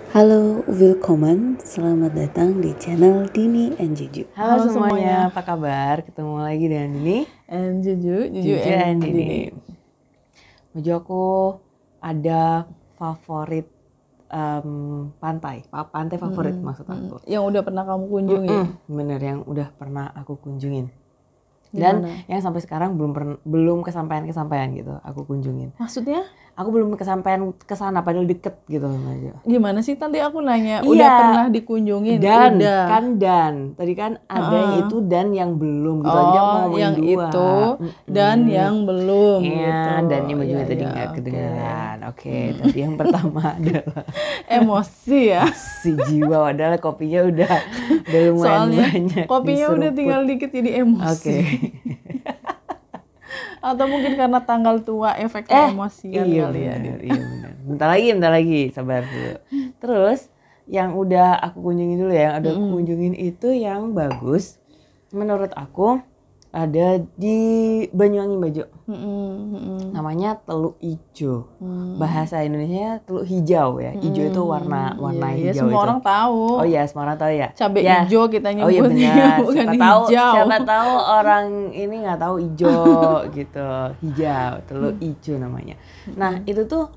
Halo, willkommen. Selamat datang di channel Dini and Juju. Halo semuanya, apa kabar? Ketemu lagi dengan Dini and Juju and Dini. Baju aku ada favorit pantai favorit maksud aku. Yang udah pernah kamu kunjungi? Bener, yang udah pernah aku kunjungin. Dan yang sampai sekarang belum kesampaian gitu aku kunjungin. Maksudnya? Aku belum kesampaian ke sana padahal deket gitu aja. Gimana sih tadi aku nanya udah pernah dikunjungin? Dan tadi kan ada yang itu dan yang belum gitu. Jadi aku ngomongin yang dua. Itu dan yang belum gitu. Dan yang juga tadi nggak kedengeran. Oke, tadi yang pertama adalah emosi ya. Si jiwa adalah kopinya udah lumayan Soalnya banyak. Kopinya udah tinggal dikit jadi emosi. Oke. Atau mungkin karena tanggal tua efeknya emosian iya kali ya. Iya benar. Bentar lagi, sabar dulu. Terus yang udah aku kunjungin dulu ya, yang udah aku kunjungin itu yang bagus menurut aku ada di Banyuwangi Bajo. Namanya Teluk Ijo. Bahasa Indonesia Teluk Hijau ya. Ijo itu warna Iya, hijau. semua orang tahu. Oh iya, semua orang tahu ya. Cabai ya. hijau kita nyebutnya. Oh iya benar. Bukan Siapa tahu orang ini nggak tahu ijo gitu. Hijau, Teluk Ijo namanya. Nah, itu tuh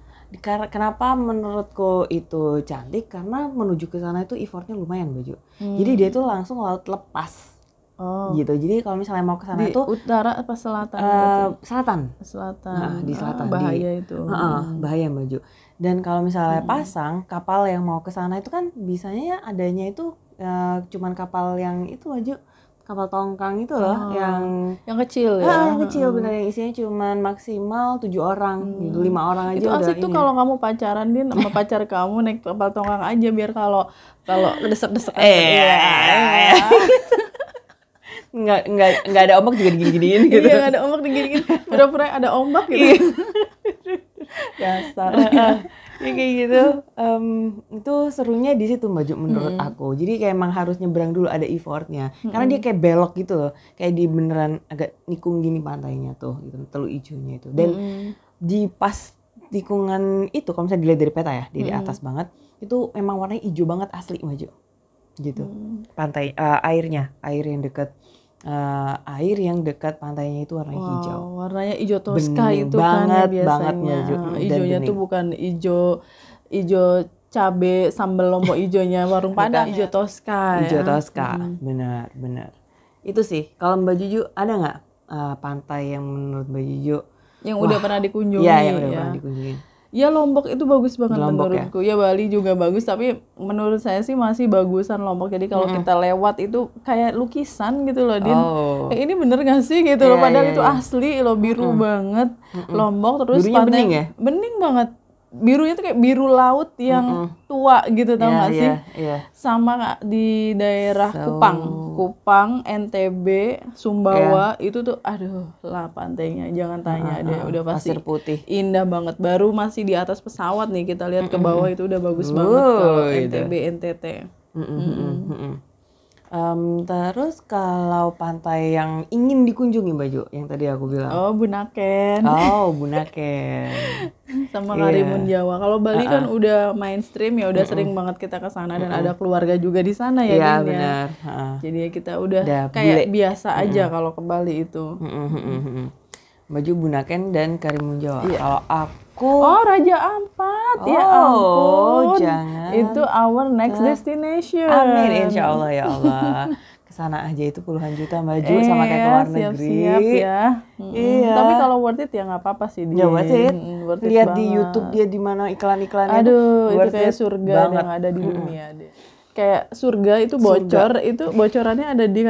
kenapa menurutku itu cantik karena menuju ke sana itu effortnya lumayan Baju. Jadi dia tuh langsung laut lepas. Gitu. Jadi kalau misalnya mau ke sana itu utara apa selatan? Selatan. Nah, di selatan. Bahaya itu. Bahaya Baju. Dan kalau misalnya pasang kapal yang mau ke sana itu kan bisanya adanya itu cuman kapal yang itu Baju. Kapal tongkang itu loh yang kecil ya. Yang kecil benar, yang isinya cuman maksimal 7 orang, gitu. 5 orang aja itu udah. Itu asik tuh kalau kamu pacaran Din sama pacar kamu naik kapal tongkang aja biar kalau desek-desek Nggak ada ombak juga digini-giniin gitu. Iya, nggak ada ombak digini-giniin. Pura-pura ada ombak gitu. Dasar. Ya kayak gitu. Itu serunya di situ Mbak Ju menurut aku. Jadi kayak emang harus nyebrang dulu, ada effortnya. Karena dia kayak belok gitu loh. Kayak di beneran agak nikung gini pantainya tuh, gitu. Teluk Ijonya itu. Dan di pas tikungan itu kalau misalnya dilihat dari peta ya, di atas banget, itu emang warnanya hijau banget asli Mbak Ju. Gitu. Pantai air yang dekat air yang dekat pantainya itu warnanya hijau. Warnanya hijau toska bening itu kan ya biasanya. Hijaunya tuh bukan hijau cabe sambal lombok hijaunya warung Padang, hijau toska. Hijau toska, benar. Itu sih. Kalau Mbak Juju ada nggak pantai yang menurut Mbak Juju yang udah pernah dikunjungi? Iya, yang udah pernah dikunjungi. Ya Lombok itu bagus banget Lombok, menurutku. Ya Bali juga bagus, tapi menurut saya sih masih bagusan Lombok. Jadi kalau kita lewat itu kayak lukisan gitu loh, Din. Kayak ini bener gak sih gitu loh, padahal itu asli loh, biru banget. Lombok terus birunya bening ya? Bening banget. Birunya tuh kayak biru laut yang tua gitu, tau gak sih? Sama di daerah Kupang, NTB, Sumbawa itu tuh aduh lah pantainya jangan tanya deh, udah pasti pasir putih. Indah banget. Baru masih di atas pesawat nih kita lihat ke bawah itu udah bagus banget kalau NTB, NTT. Terus kalau pantai yang ingin dikunjungi Mbak Ju, yang tadi aku bilang. Bunaken. Bunaken. Sama Karimun Jawa. Kalau Bali kan udah mainstream ya, udah sering banget kita ke sana dan ada keluarga juga di sana ya. Iya benar. Jadi ya kita udah kayak biasa aja kalau ke Bali itu. Mbak Ju Bunaken dan Karimun Jawa. Kalau aku Raja Ampat. Ya ampun. Jangan. Itu our next destination. Amin, insya Allah ya Allah. Kesana aja itu puluhan juta Mbak Ju, sama kayak ke luar negeri. Siap ya. Iya. Tapi kalau worth it ya nggak apa-apa sih dia. Ya worth it. Lihat di YouTube dia di mana iklan-iklannya. Aduh, itu kayak surga yang ada di dunia deh. Kayak surga itu bocor, itu bocorannya ada di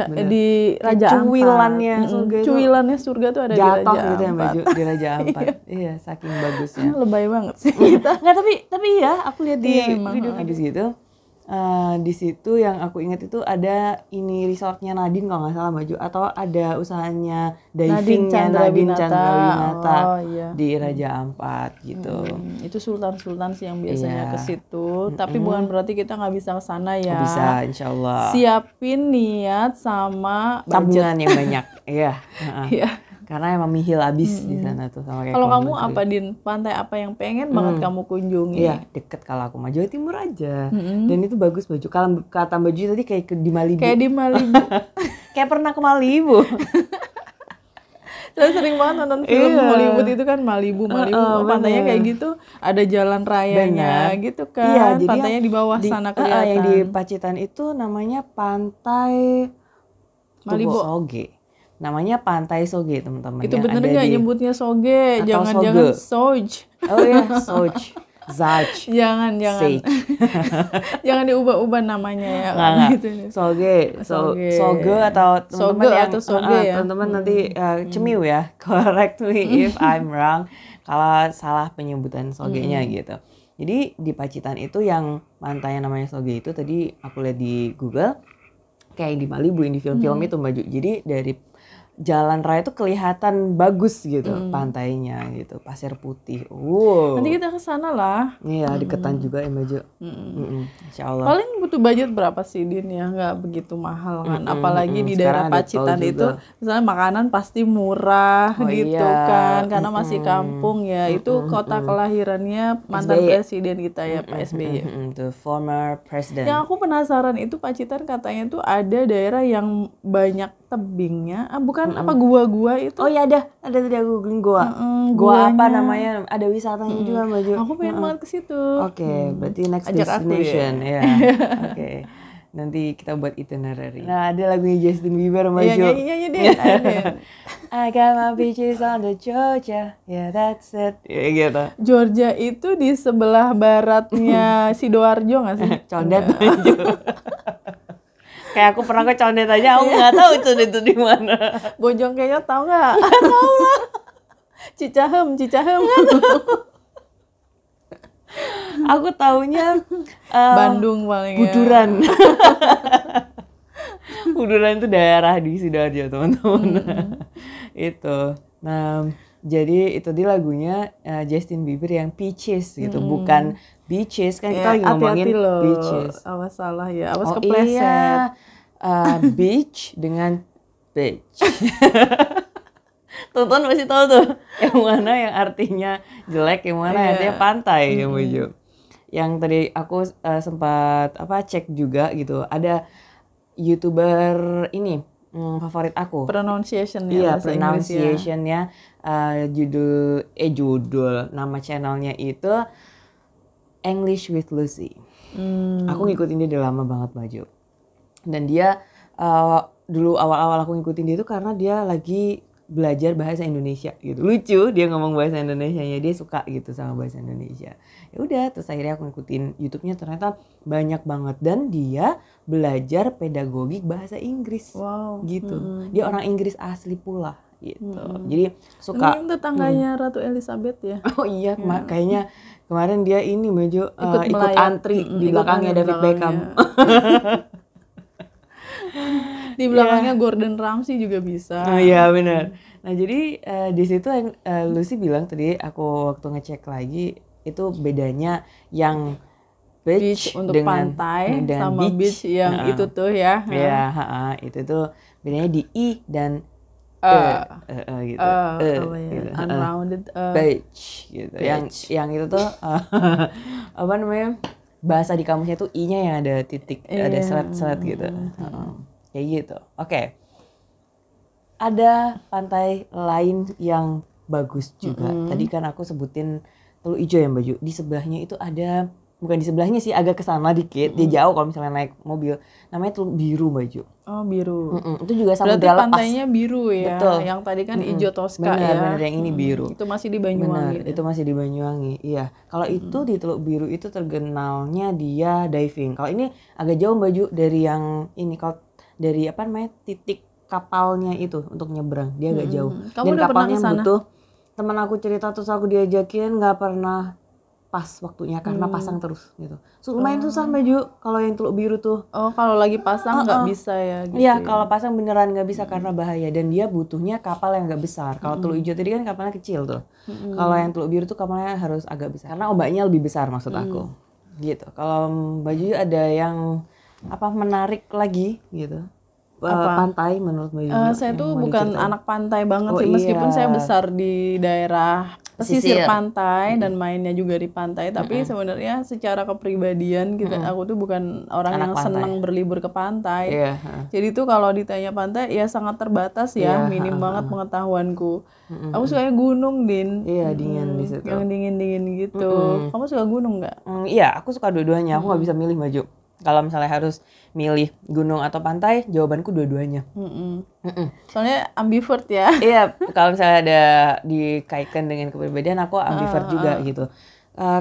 Raja Ampat. Cuwilannya surga itu. Cuwilannya surga tuh ada di Raja Ampat. Gitu ya Mbak Ju, di Raja Ampat. Iya, saking bagusnya. Lebay banget sih kita. Nggak, tapi iya, aku lihat di video habis gitu. Di situ yang aku ingat itu ada ini resortnya Nadine kalau nggak salah Mbak Ju, atau ada usahanya divingnya Nadine Chandrawinata di Raja Ampat gitu. Itu sultan-sultan sih yang biasanya ke situ, tapi bukan berarti kita nggak bisa ke sana ya. Bisa, insya Allah. Siapin niat sama tabungan yang banyak, iya. Karena emang nihil abis di sana tuh sama kayak Kalau kamu Kepulauan apa, Din? Pantai apa yang pengen banget kamu kunjungi? Iya, deket kalau aku mah Jawa Timur aja. Dan itu bagus Baju. Kalau kata Baju tadi kayak di Malibu. Kayak di Malibu. Kayak pernah ke Malibu. Saya sering banget nonton film Hollywood itu kan Malibu, pantainya kayak gitu, ada jalan rayanya gitu kan, Iya, jadi pantainya di bawah sana kelihatan. Yang di Pacitan itu namanya Pantai Malibu. Soge. Namanya Pantai Soge, teman-teman. Itu bener nggak nyebutnya Soge? Jangan-jangan Soj. Oh ya, Soj. Zaj. Jangan. Sage. Jangan diubah-ubah namanya ya. Nggak. Gitu. Soge. Soge atau teman-teman yang Soge ya. teman-teman nanti cemiu ya. Correct me if I'm wrong. Kalau salah penyebutan Sogenya gitu. Jadi di Pacitan itu yang pantainya namanya Soge itu tadi aku lihat di Google kayak di Malibu yang di film-film itu Baju. Jadi dari jalan raya itu kelihatan bagus gitu pantainya gitu, pasir putih. Nanti kita ke sana lah. Iya, deketan juga ya Baju. Insya Allah. Paling butuh budget berapa sih, Din, ya? Nggak begitu mahal kan. Apalagi di daerah Pacitan itu misalnya makanan pasti murah gitu kan, karena masih kampung ya. Itu kota kelahirannya mantan presiden kita ya, Pak SBY. The former president. Yang aku penasaran itu Pacitan katanya tuh ada daerah yang banyak tebingnya, bukan apa gua-gua itu. Oh ya ada tadi aku googling gua. Gua apa namanya? Ada wisatanya juga Baju. Aku pengen banget ke situ. Oke, berarti next Ajak aku destination ya. Oke. Nanti kita buat itinerary. Nah, ada lagunya Justin Bieber Baju. Iya, nyanyi deh. I got my beaches on the Georgia. Yeah, that's it. Ya gitu. Georgia itu di sebelah baratnya Sidoarjo nggak sih? Condet Baju. Kayak aku pernah ke Condet aja, aku nggak tahu Condet itu di mana. Bojong kayaknya tahu nggak? Tahu lah. Cicahem. Aku taunya Bandung paling Buduran. Buduran itu daerah di Sidoarjo teman-teman. Itu. Nah, jadi itu di lagunya Justin Bieber yang Peaches gitu, bukan Beaches kan kita lagi ngomongin hati-hati loh. Beaches. Awas salah ya, awas Oh kepleset. iya, beach dengan beach. Tonton masih tahu tuh yang mana yang artinya jelek, yang mana artinya pantai yang Baju. Yang tadi aku sempat cek juga gitu, ada YouTuber ini favorit aku. Pronunciation-nya Iya, bahasa Inggris ya. pronunciation-nya judul nama channelnya itu English with Lucy. Aku ngikutin dia udah lama banget Baju. Dan dia dulu awal-awal aku ngikutin dia itu karena dia lagi belajar bahasa Indonesia gitu. Lucu dia ngomong bahasa Indonesianya, dia suka gitu sama bahasa Indonesia. Ya udah, terus akhirnya aku ngikutin YouTube-nya, ternyata banyak banget dan dia belajar pedagogik bahasa Inggris. Wow. Gitu. Dia orang Inggris asli pula gitu. Jadi suka. Ini tetangganya Ratu Elizabeth ya. Oh iya, kayaknya kemarin dia ini Baju ikut melayat. antri di belakangnya David Beckham. Di belakangnya Gordon Ramsay juga bisa. Oh iya benar. Nah jadi di situ Lucy bilang tadi aku waktu ngecek lagi itu bedanya yang beach untuk dengan pantai dengan sama beach yang itu tuh ya. Iya, itu tuh bedanya di i dan gitu. Gitu. Unrounded Beach gitu. Yang itu tuh apa namanya? Bahasa di kamusnya tuh i-nya yang ada titik, ada seret-seret gitu. Kayak gitu. Oke. Ada pantai lain yang bagus juga. Tadi kan aku sebutin Teluk Ijo ya Baju. Di sebelahnya itu ada, bukan di sebelahnya sih, agak ke sana dikit. Dia jauh kalau misalnya naik mobil. Namanya Teluk Biru Baju. Oh, Biru. Itu juga Berarti Samudra Lepas. pantainya biru ya. Betul. Yang tadi kan Ijo Tosca bener, ya. Bener, yang ini biru. Itu masih di Banyuwangi. Benar, itu masih di Banyuwangi. Iya. Kalau itu di Teluk Biru itu terkenalnya dia diving. Kalau ini agak jauh Baju dari yang ini. Kalau dari apa namanya titik kapalnya itu untuk nyebrang, dia agak jauh. Kamu Dan udah pernah kapalnya kesana? butuh, teman aku cerita terus aku diajakin nggak pernah pas waktunya karena pasang terus gitu. Lumayan susah Baju kalau yang Teluk Biru tuh. Oh, kalau lagi pasang nggak bisa ya gitu. Iya, kalau pasang beneran nggak bisa karena bahaya dan dia butuhnya kapal yang nggak besar. Kalau Teluk Ijo tadi kan kapalnya kecil tuh. Kalau yang Teluk Biru tuh kapalnya harus agak besar karena ombaknya lebih besar maksud aku. Gitu. Kalau Baju ada yang apa menarik lagi gitu. pantai menurut Mbak Yuda? Saya tuh yang mau bukan diceritain? anak pantai banget Oh, sih, meskipun iya. saya besar di daerah pesisir Pesisir. pantai dan mainnya juga di pantai, tapi sebenarnya secara kepribadian aku tuh bukan orang Anak yang pantai. senang berlibur ke pantai. Iya. Jadi tuh kalau ditanya pantai ya sangat terbatas ya, Iya, minim banget pengetahuanku. Aku sukanya gunung, Din. Iya, dingin di situ. Yang dingin-dingin gitu. Kamu suka gunung nggak? Iya, aku suka dua-duanya. Aku nggak bisa milih Mbak Ju. Kalau misalnya harus milih gunung atau pantai, jawabanku dua-duanya. Soalnya ambivert ya. Iya, kalau misalnya ada dikaitkan dengan kepribadian, aku ambivert juga gitu.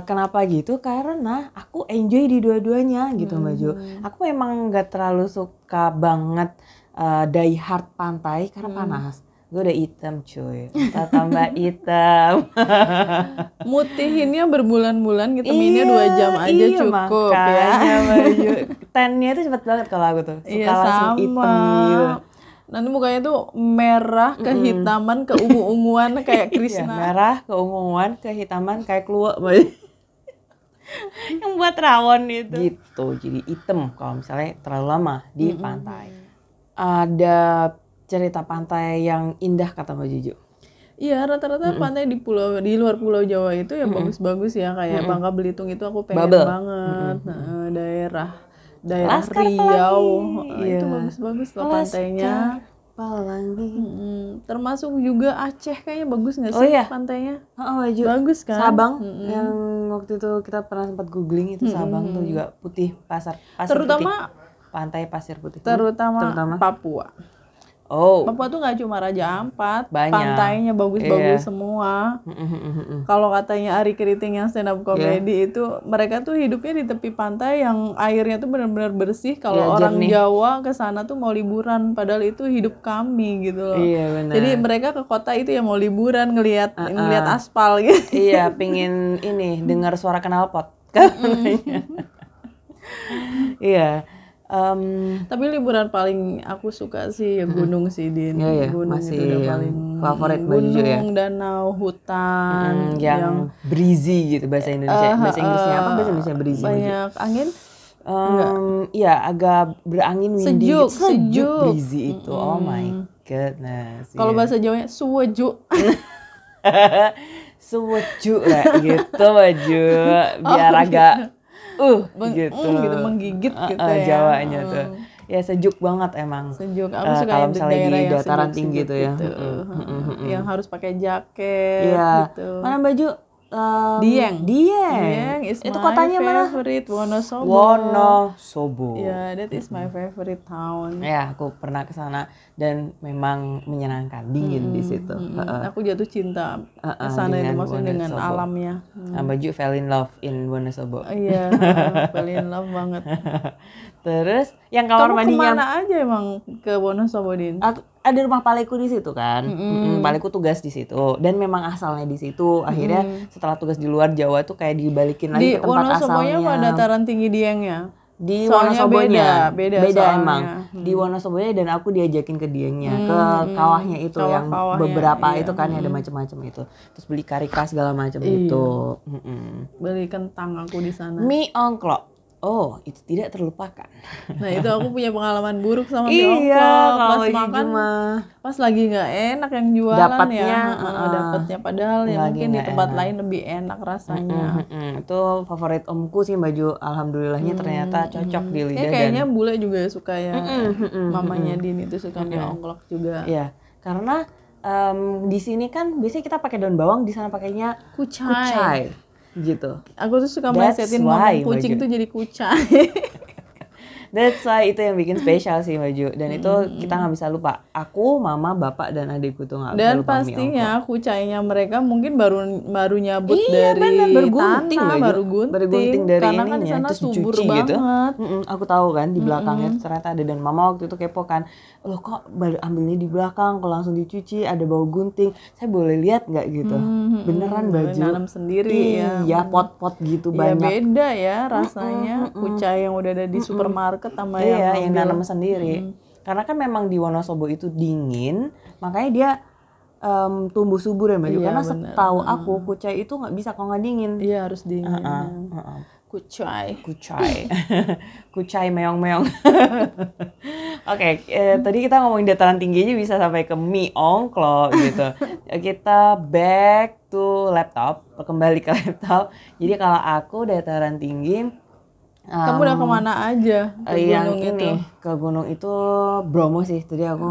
Kenapa gitu? Karena aku enjoy di dua-duanya gitu Mbak Ju. Aku memang nggak terlalu suka banget die hard pantai karena panas. Gue udah hitam cuy, kita tambah hitam. Mutihinnya berbulan-bulan, ngiteminnya 2 jam aja cukup ya. Makanya Mbak Ju. Tan-nya tuh cepet banget kalau aku tuh. Suka Iya langsung hitam gitu. Nanti mukanya tuh merah, kehitaman, keungu-unguan kayak Iya, Krishna. merah, keunguan, kehitaman kayak keluak Mbak Ju. Yang buat rawon itu. Gitu, jadi hitam kalau misalnya terlalu lama di pantai. Ada cerita pantai yang indah kata Mbak Juju. Iya, rata-rata pantai di luar Pulau Jawa itu ya bagus-bagus ya, kayak Bangka Belitung itu aku pengen Bubble. banget. Nah, daerah Laskar Riau, Pelangi. itu Iya. bagus-bagus loh pantainya. Pelangi. Termasuk juga Aceh kayaknya bagus nggak Oh sih iya. pantainya? Mbak Ju. Bagus kan? Sabang yang waktu itu kita pernah sempat googling itu Sabang tuh juga putih, pasir Terutama putih. Pantai pasir putih. terutama Papua. Oh. Papua tuh nggak cuma Raja Ampat, Banyak. pantainya bagus-bagus Iya. semua. Kalau katanya Ari Keriting yang stand up comedy itu mereka tuh hidupnya di tepi pantai yang airnya tuh benar-benar bersih. Kalau Iya, orang jernih. Jawa ke sana tuh mau liburan, padahal itu hidup kami gitu loh. Iya, benar. Jadi mereka ke kota itu ya mau liburan ngelihat aspal gitu. Iya, pingin ini dengar suara knalpot. Katanya. Iya. Tapi liburan paling aku suka sih ya gunung sih, Din. Iya, Gunung masih itu udah yang paling favorit Mbak Juju ya? gunung, danau, hutan, yang breezy gitu bahasa Indonesia. Bahasa Inggrisnya apa? Bahasa Indonesia breezy. Mbak Ju? banyak angin. Iya, agak berangin windy. Sejuk, gitu. sejuk. Breezy itu. Oh my goodness. Kalau iya. bahasa Jawanya suweju. Seweju lah gitu Baju. Biar agak gitu. Gitu menggigit gitu ya. Jawanya tuh. Ya sejuk banget emang. Sejuk. Aku suka kalau yang misalnya daerah di yang dataran sejuk-sejuk tinggi tuh ya. gitu. Yang harus pakai jaket Iya. gitu. Mana Baju? Dieng. Dieng. Is Itu my kotanya mana? favorite, Wonosobo. Wonosobo. Ya, that is my favorite town. Ya, aku pernah ke sana dan memang menyenangkan, dingin di situ. Aku jatuh cinta ke sana itu dengan maksudnya dengan Wonosobo. alamnya. Baju fell in love in Wonosobo. Iya, fell in love banget. Terus yang kamar Kamu mandinya kemana aja emang ke Wonosobo, Din? ada rumah paleku di situ kan. Paleku tugas di situ dan memang asalnya di situ. Akhirnya setelah tugas di luar Jawa tuh kayak dibalikin Di lagi ke tempat Wonosobonya asalnya. apa dataran tinggi Diengnya? Di Soalnya Wonosobonya beda soalnya. emang. Di Wonosobonya dan aku diajakin ke Diengnya, ke kawahnya itu yang Kawah-kawahnya, beberapa iya. itu kan ada macam-macam itu. Terus beli karika segala macam itu. Beli kentang aku di sana. Mie ongklok. Oh, itu tidak terlupakan. Nah, itu aku punya pengalaman buruk sama mie ongklok. Iya, Pas kalau makan, mah pas lagi nggak enak yang jualan Dapatnya, ya. Dapatnya padahal ya lagi mungkin di nggak tempat enak. lain lebih enak rasanya. Itu favorit omku sih Baju. Alhamdulillahnya ternyata cocok di lidah Kayaknya dan bule juga suka ya. Mamanya Din itu suka mie ongklok juga. ya karena di sini kan biasanya kita pakai daun bawang, di sana pakainya kucai gitu. Aku tuh suka That's melesetin why, ngomong kucing Baju. tuh jadi kucai. That's why itu yang bikin spesial sih Baju. Dan itu kita nggak bisa lupa. Aku, mama, bapak dan adikku tuh nggak bisa Dan lupa mie ongklok. pastinya kucainya mereka mungkin baru nyabut Iya, dari bener, baru gunting, tanah, Baju. baru gunting, Baru gunting dari karena kan di ininya, sana terus subur dicuci banget. gitu. Aku tahu kan di belakangnya ternyata ada, dan mama waktu itu kepo kan, loh kok baru ambilnya di belakang, kok langsung dicuci, ada bau gunting, saya boleh lihat nggak gitu? Beneran Baju. Nanam sendiri ya. Iya, pot-pot gitu Ya banyak. beda ya rasanya kucai yang udah ada di supermarket sama Iya, yang ambil. nanam sendiri. Karena kan memang di Wonosobo itu dingin, makanya dia tumbuh subur ya Baju. Iya, Karena bener. setahu aku kucai itu nggak bisa kalau nggak dingin. Iya harus dingin. Kucai. Kucai meong-meong. Oke, tadi kita ngomongin dataran tinggi aja bisa sampai ke mie ongklo gitu. Kita back to laptop, kembali ke laptop. Jadi kalau aku dataran tinggi, kamu udah kemana aja ke gunung itu? Ke gunung itu Bromo sih. Tadi aku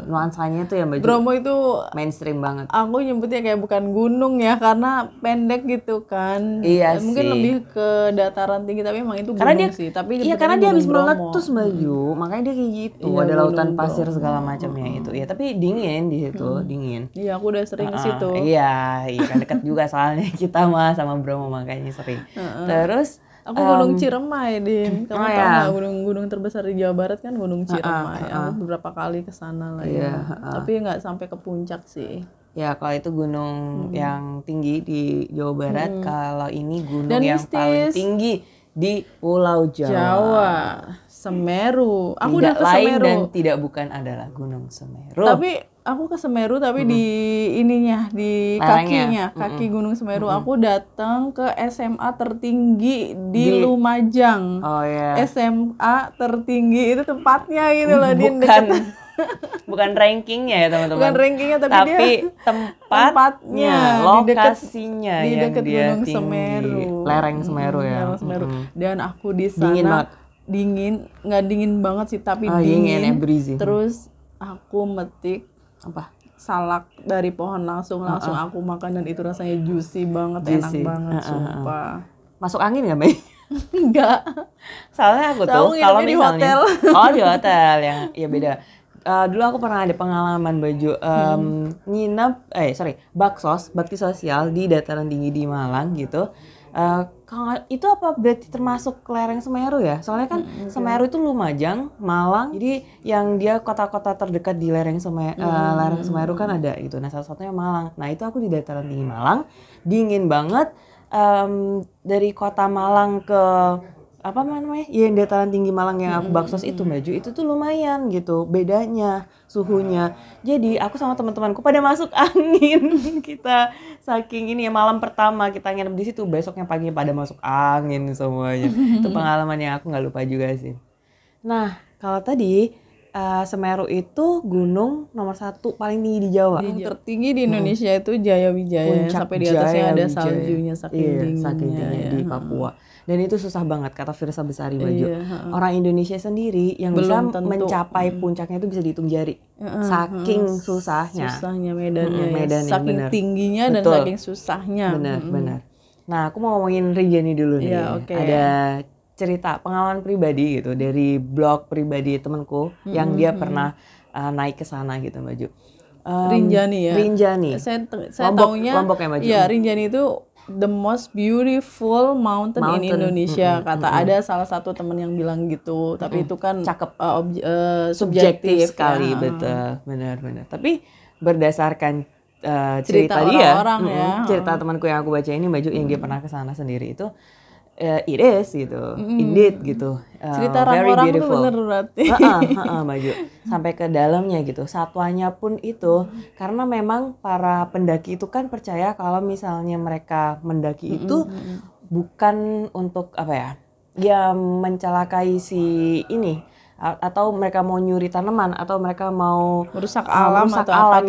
nuansanya tuh yang baju Bromo itu mainstream banget. Aku nyebutnya kayak bukan gunung ya, karena pendek gitu kan. Iya mungkin sih. lebih ke dataran tinggi, tapi emang itu Karena gunung dia, sih. Tapi iya karena dia habis Bromo. meletus baju, makanya dia kayak gitu. Iya, ada lautan Gunung pasir Bromo. segala macamnya itu. Ya tapi dingin di situ, dingin. Iya, aku udah sering ke situ. Iya kan dekat juga soalnya kita mah sama Bromo makanya sering. Terus Aku Gunung Ciremai, Din. Kamu tahu ya. nggak gunung terbesar di Jawa Barat kan Gunung Ciremai. Aku beberapa kali ke sana lah ya. Tapi nggak sampai ke puncak sih. Ya kalau itu gunung yang tinggi di Jawa Barat, kalau ini gunung Dan yang paling mistis. tinggi di Pulau Jawa. Jawa, Semeru. Aku Tidak udah ke lain Semeru. dan tidak bukan adalah Gunung Semeru. Tapi aku ke Semeru tapi di ininya, di Lerengnya. kaki Gunung Semeru. Aku datang ke SMA tertinggi di Lumajang. Oh ya. SMA tertinggi itu tempatnya gitu loh, Din. Bukan rankingnya ya teman-teman. Bukan rankingnya tapi dia tempatnya, lokasinya di yang dekat dia Gunung tinggi. Semeru. Lereng Semeru ya. Lereng Semeru. Dan aku di Dingin banget. sana nggak dingin banget sih, tapi dingin ya, dingin. breezy. Terus aku metik Apa? salak dari pohon langsung aku makan, dan itu rasanya juicy banget, enak banget, sumpah. Masuk angin nggak, Mei? Enggak. Soalnya aku tuh kalau misalnya hotel. di hotel yang ya beda. Dulu aku pernah ada pengalaman baju bakti sosial di dataran tinggi di Malang gitu. Itu apa berarti termasuk lereng Semeru ya? Soalnya kan Semeru itu Lumajang, Malang. Jadi yang dia kota-kota terdekat di lereng Semeru kan ada gitu. Nah salah satunya Malang. Nah itu aku di dataran tinggi Malang, dingin banget. Dari kota Malang ke apa namanya? Ya yang dataran tinggi Malang yang aku baksos itu baju itu tuh lumayan gitu bedanya suhunya. Jadi aku sama teman-temanku pada masuk angin. Kita saking ini ya, malam pertama kita nginep di situ, besoknya pagi pada masuk angin semuanya. Itu pengalaman yang aku nggak lupa juga sih. Nah kalau tadi Semeru itu gunung nomor 1 paling tinggi di Jawa. Gunung tertinggi di Indonesia itu Jayawijaya. Sampai di atasnya ada saljunya, saking dinginnya di Papua. Dan itu susah banget kata Firsa Besari Baju. Orang Indonesia sendiri yang belum bisa mencapai puncaknya itu bisa dihitung jari. Saking susahnya. Medannya. Saking tingginya dan saking susahnya. Benar. Nah, aku mau ngomongin Rinjani dulu nih. Ada cerita pengalaman pribadi gitu dari blog pribadi temanku yang dia pernah naik ke sana gitu, Baju. Rinjani ya. Rinjani. Saya taunya Lombok ya, Baju. Iya, Rinjani itu the most beautiful mountain in Indonesia. Ada salah satu teman yang bilang gitu, tapi itu kan cakep, subjektif sekali, ya. Betul, benar. Tapi berdasarkan cerita dia, orang ya. cerita temanku yang aku baca ini Baju yang dia pernah ke sana sendiri itu it is gitu, indeed gitu. Cerita very orang beautiful. Tuh bener berarti. Baju sampai ke dalamnya gitu, satwanya pun itu karena memang para pendaki itu kan percaya kalau misalnya mereka mendaki itu bukan untuk apa ya, ya mencelakai si ini atau mereka mau nyuri tanaman atau mereka mau merusak alam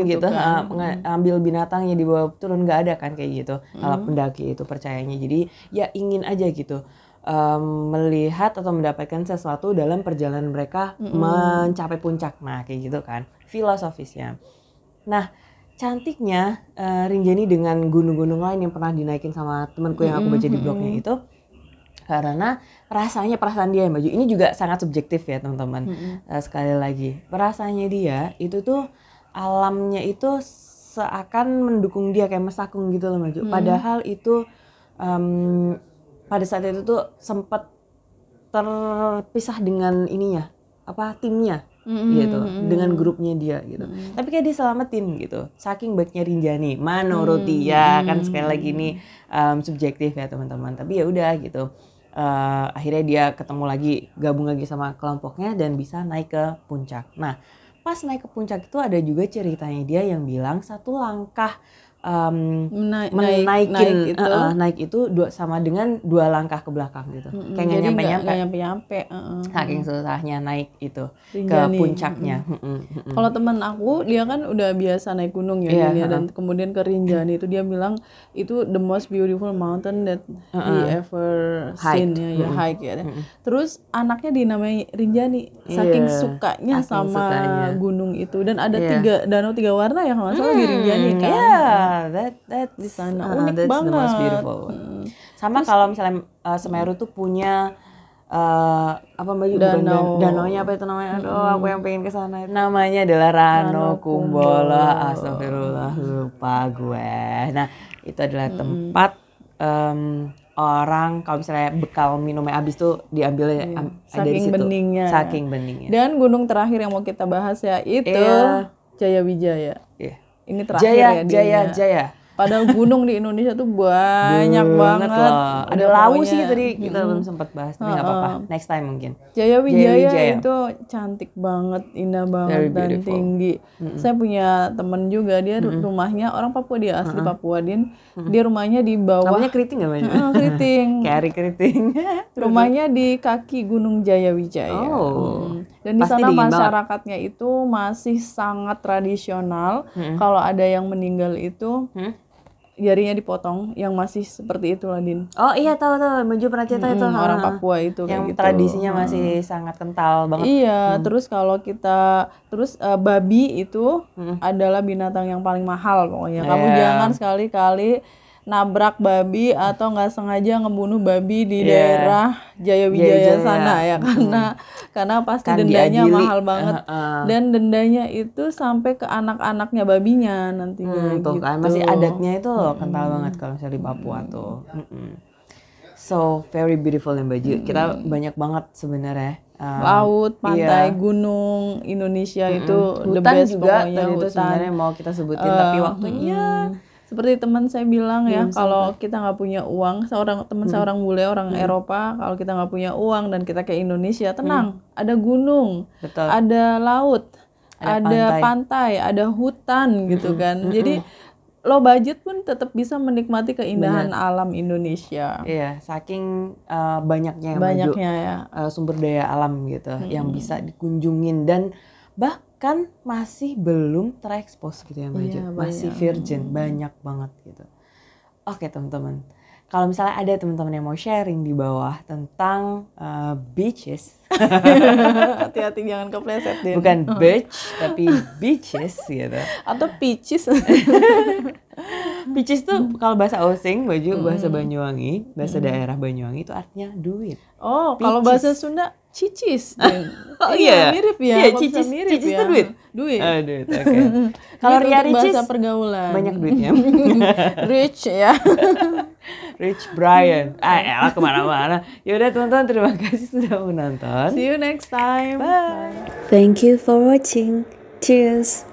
gitu kan. Ambil binatangnya dibawa turun, nggak ada kan kayak gitu. Kalau pendaki itu percayanya, jadi ya ingin aja gitu melihat atau mendapatkan sesuatu dalam perjalanan mereka mencapai puncak. Nah kayak gitu kan filosofisnya. Nah cantiknya Rinjani dengan gunung-gunung lain yang pernah dinaikin sama temanku yang aku baca di blognya itu, karena rasanya perasaan dia yang Baju ini juga sangat subjektif ya teman-teman. Sekali lagi perasaannya dia itu tuh alamnya itu seakan mendukung dia kayak mesakung gitu loh Baju. Padahal itu pada saat itu tuh sempat terpisah dengan ininya timnya gitu, dengan grupnya dia gitu. Tapi kayak diselamatin gitu. Saking baiknya Rinjani menurut dia kan, sekali lagi ini subjektif ya teman-teman. Tapi ya udah gitu. Akhirnya dia ketemu lagi, gabung lagi sama kelompoknya dan bisa naik ke puncak. Nah, pas naik ke puncak itu ada juga ceritanya dia yang bilang 1 langkah naik itu sama dengan 2 langkah ke belakang gitu. Kayak Jadi nyampe-nyampe. nggak nyampe-nyampe. Saking susahnya naik itu Rinjani. ke puncaknya. Kalau teman aku dia kan udah biasa naik gunung ya, dan kemudian ke Rinjani itu dia bilang itu the most beautiful mountain that he ever seen ya, hike ya. Terus anaknya dinamai Rinjani saking sukanya sama gunung itu, dan ada 3 danau 3 warna ya kalau nggak salah di Rinjani kan. That Di sana unik that's banget. the most beautiful one. Sama kalau misalnya Semeru tuh punya apa Mbak? Danaunya apa itu namanya? Aduh, aku yang pengen ke sana. Namanya adalah Rano Kumbolo. Astagfirullah, lupa gue. Nah, itu adalah tempat orang kalau misalnya bekal minumnya habis tuh diambil ada di situ. Saking beningnya. Dan gunung terakhir yang mau kita bahas ya itu Jayawijaya. Ini terakhir Jaya. Padahal gunung di Indonesia tuh banyak banget loh. Ada Lawu sih tadi kita belum sempat bahas, tapi nggak apa-apa. Next time mungkin. Jayawijaya itu cantik banget, indah banget, dan tinggi. Saya punya temen juga, dia rumahnya orang Papua, dia asli Papua. Dia rumahnya di bawah. Namanya Keriting nggak banyak? Keriting. Kari Keriting. Rumahnya di kaki Gunung Jayawijaya. Dan di sana masyarakatnya itu masih sangat tradisional. Kalau ada yang meninggal itu jarinya dipotong, yang masih seperti itu lah, Din. Oh iya, tahu Maju pernah cerita itu. Orang Papua itu yang kayak gitu. Tradisinya masih sangat kental banget. Iya, terus kalau babi itu adalah binatang yang paling mahal pokoknya. Kamu jangan sekali-kali nabrak babi atau nggak sengaja ngebunuh babi di daerah Jayawijaya sana ya, karena pasti dendanya mahal banget. Dan dendanya itu sampai ke anak-anaknya babinya nantinya tuh gitu. kan masih adatnya itu loh, kental banget kalau misalnya di Papua tuh. So very beautiful ya Mbak. Kita banyak banget sebenarnya. Laut, pantai, gunung Indonesia itu the hutan best juga pokoknya. itu sebenarnya mau kita sebutin, tapi waktunya seperti teman saya bilang ya, kalau kita nggak punya uang, teman seorang bule orang Eropa, kalau kita nggak punya uang dan kita ke Indonesia, tenang, ada gunung, ada laut, ada pantai, ada hutan gitu kan. Jadi low budget pun tetap bisa menikmati keindahan alam Indonesia. Iya, saking banyaknya ya sumber daya alam gitu yang bisa dikunjungin, dan bahkan masih belum terekspos gitu ya Mbak. Masih virgin, banyak banget gitu. Oke teman-teman, kalau misalnya ada teman-teman yang mau sharing di bawah tentang beaches, hati-hati jangan kepleset deh. bukan beach tapi beaches gitu, atau peaches. Peaches tuh kalau bahasa Osing, bahasa Banyuwangi, bahasa daerah Banyuwangi itu artinya duit. Oh, kalau bahasa Sunda cicis. Oh iya, mirip ya. Iya, cicis itu duit. Duit. Duit. Oke. Kalau Ria Ricis bahasa pergaulan. banyak duitnya. Rich ya. Rich Brian. Elah kemana-mana. Yaudah teman-teman, terima kasih sudah menonton. See you next time. Bye. Thank you for watching. Cheers.